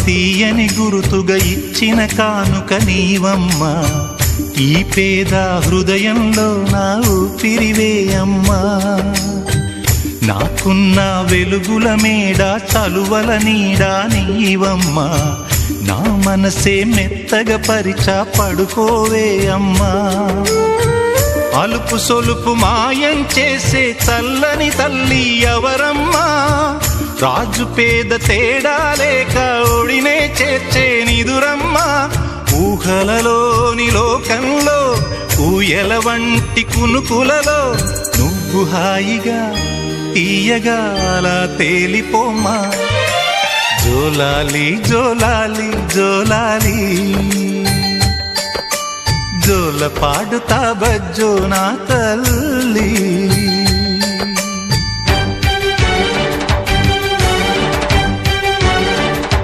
తీయని గురుతుగా ఇచ్చిన కానుక నీవమ్మా. ఈ పేద హృదయంలో నా ఊపిరివే అమ్మా. నాకున్న వెలుగుల మేడ చలువల నీడా నీవమ్మా. నా మనసే మెత్తగా పరిచా పడుకోవే అమ్మా. అలుపు సొలుపు మాయం చేసే చల్లని తల్లి ఎవరమ్మా. రాజు పేద తేడా లేక ఒడినే చేర్చే నిదురమ్మా. ఊహలలోని లోకంలో ఊయల వంటి కునుకులలో నువ్వు హాయిగా తీయగా అలా తేలిపోమ్మా. జోలాలి జోలాలి జోలాలి జోల పాడుతా బజ్జో నా తల్లి.